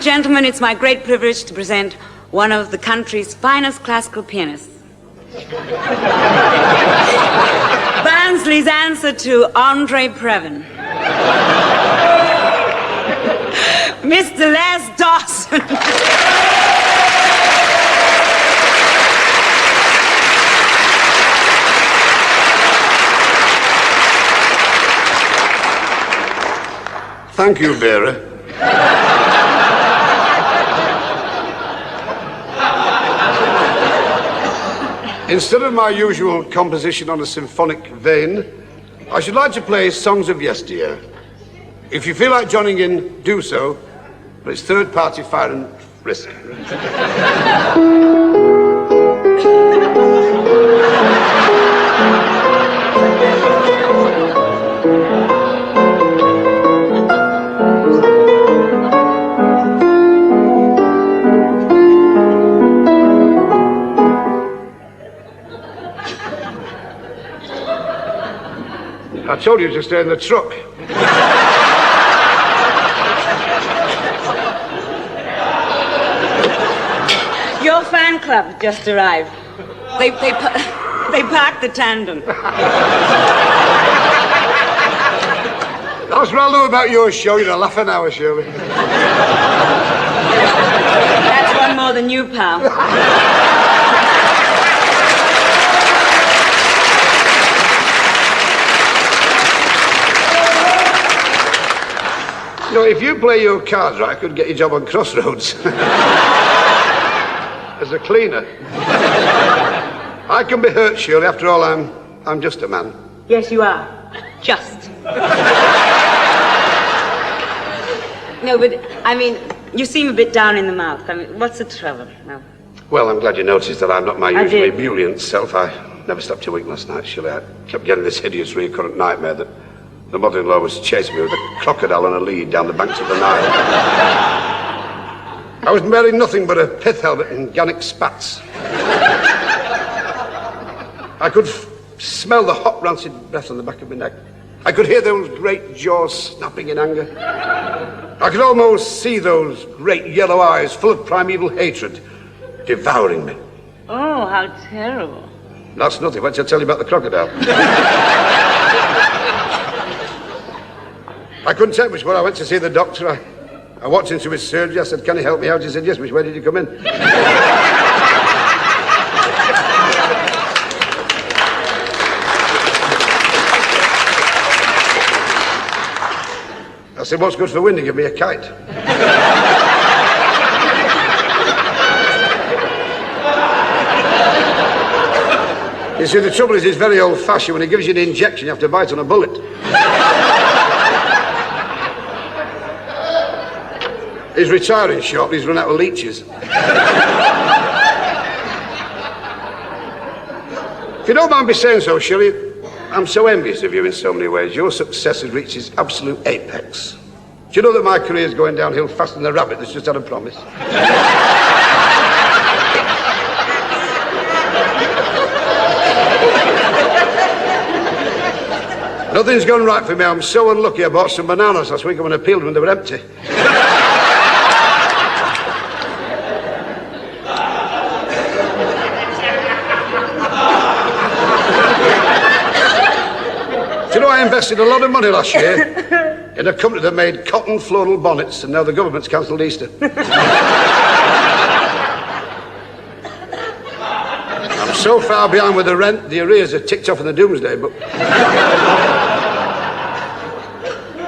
and gentlemen, it's my great privilege to present one of the country's finest classical pianists. Barnsley's answer to Andre Previn. Mr. Les Dawson. Thank you, Vera. Instead of my usual composition on a symphonic vein, I should like to play Songs of Yesteryear. If you feel like joining in, do so, but it's third-party fire and risk. I told you to stay in the truck. Your fan club just arrived. They parked the tandem. That's what I love about your show. You're a laugh an hour, Shirley. That's one more than you, pal. You know, if you play your cards right, I could get your job on Crossroads. As a cleaner. I can be hurt, Shirley. After all, I'm just a man. Yes, you are. Just. No, but, I mean, you seem a bit down in the mouth. I mean, what's the trouble? No. Well, I'm glad you noticed that I'm not my usually ebullient self. I never slept a wink last night, Shirley. I kept getting this hideous recurrent nightmare that the mother-in-law was chasing me with a crocodile on a lead down the banks of the Nile. I was wearing nothing but a pith helmet and Gannick spats. I could smell the hot, rancid breath on the back of my neck. I could hear those great jaws snapping in anger. I could almost see those great yellow eyes full of primeval hatred devouring me. Oh, how terrible. That's nothing. Wait till I tell you about the crocodile. I couldn't take much more. I went to see the doctor. I walked into his surgery. I said, "Can you help me out?" He said, "Yes, miss. Where did you come in?" I said, "What's good for wind?" He gave me a kite. You see, the trouble is, he's very old-fashioned. When he gives you an injection, you have to bite on a bullet. He's retiring shortly. He's run out of leeches. If you don't mind me saying so, Shirley, I'm so envious of you in so many ways. Your success has reached its absolute apex. Do you know that my career's going downhill faster than a rabbit that's just had a promise? Nothing's gone right for me. I'm so unlucky. I bought some bananas last week when I peeled them, they were empty. Do you know, I invested a lot of money last year in a company that made cotton floral bonnets, and now the government's cancelled Easter. I'm so far behind with the rent, the arrears are ticked off in the doomsday book.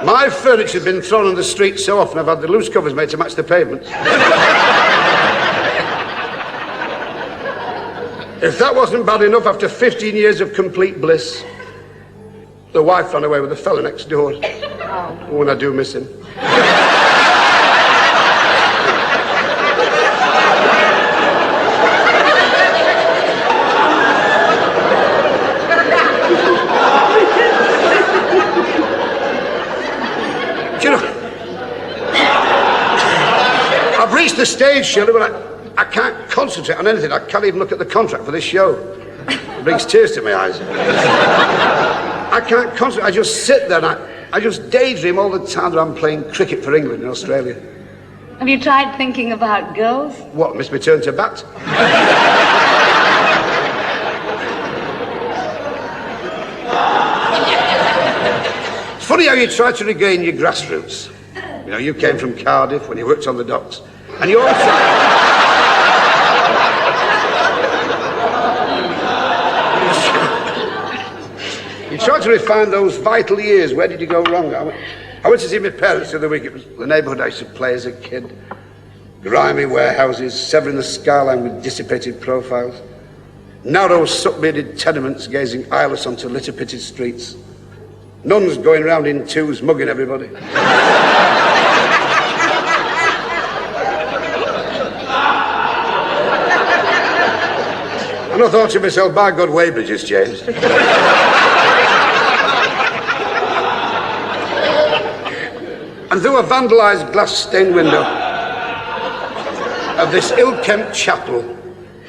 My furniture's been thrown on the street so often I've had the loose covers made to match the pavements. If that wasn't bad enough, after 15 years of complete bliss, the wife ran away with the fella next door. Oh, and I do miss him. Do you know, I've reached the stage, Shirley, where I can't concentrate on anything. I can't even look at the contract for this show. It brings tears to my eyes. I can't concentrate. I just sit there and I just daydream all the time that I'm playing cricket for England in Australia. Have you tried thinking about girls? What, miss me turn to bat? It's funny how you try to regain your grassroots. You know, you came from Cardiff when you worked on the docks. And you also... You try to refine those vital years. Where did you go wrong? I went to see my parents the other week. It was the neighbourhood I used to play as a kid. Grimy warehouses, severing the skyline with dissipated profiles. Narrow, suck-bearded tenements gazing eyeless onto litter-pitted streets. Nuns going round in twos, mugging everybody. And I thought to myself, by God, Weybridges, James. And through a vandalised glass-stained window of this ill-kempt chapel,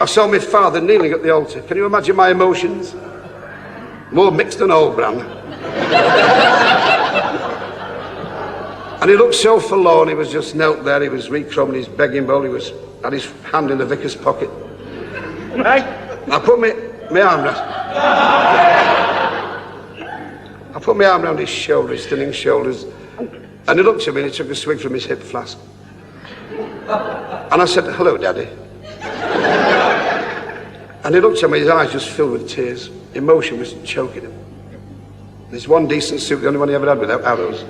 I saw my father kneeling at the altar. Can you imagine my emotions? More mixed than old brand. And he looked so forlorn. He was just knelt there. He was recrumbing his begging bowl. He had his hand in the vicar's pocket. Right. I put my arm around his shoulder, his thinning shoulders. And he looked at me and he took a swig from his hip flask. And I said, hello, Daddy. And he looked at me, his eyes just filled with tears. Emotion was choking him. This one decent suit, the only one he ever had without arrows.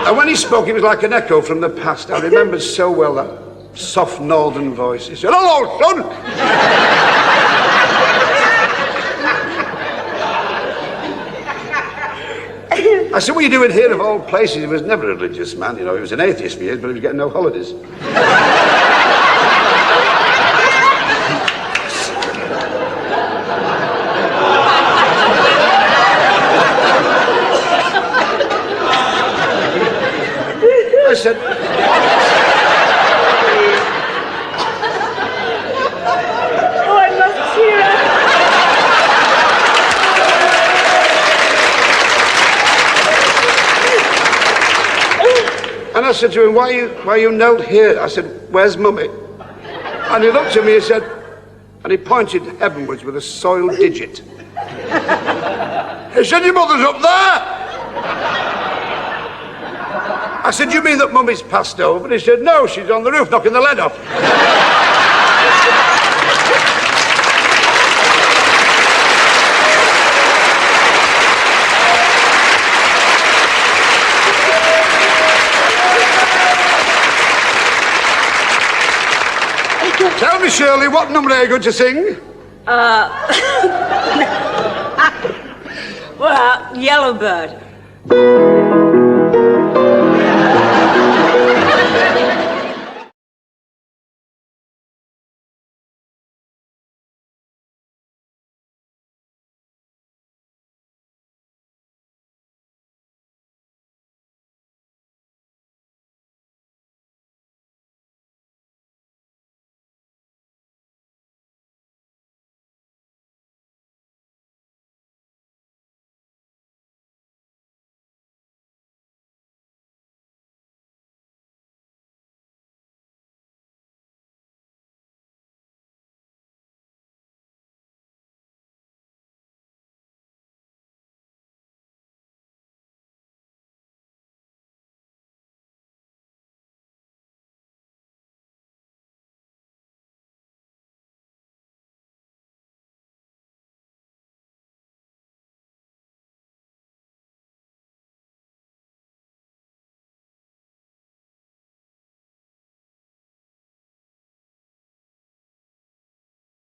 And when he spoke, it was like an echo from the past. I remembered so well that soft northern voice. He said, hello, son! I said, what are you doing here of all places? He was never a religious man, you know. He was an atheist for years, but he was getting no holidays. I said... Oh, I must cheer up. And I said to him, why are you knelt here? I said, where's Mummy? And he looked at me and said, and he pointed heavenwards with a soiled digit. He said, your mother's up there! I said, you mean that Mummy's passed over? And he said, no, she's on the roof knocking the lead off. Tell me, Shirley, what number are you going to sing? Well, Yellowbird.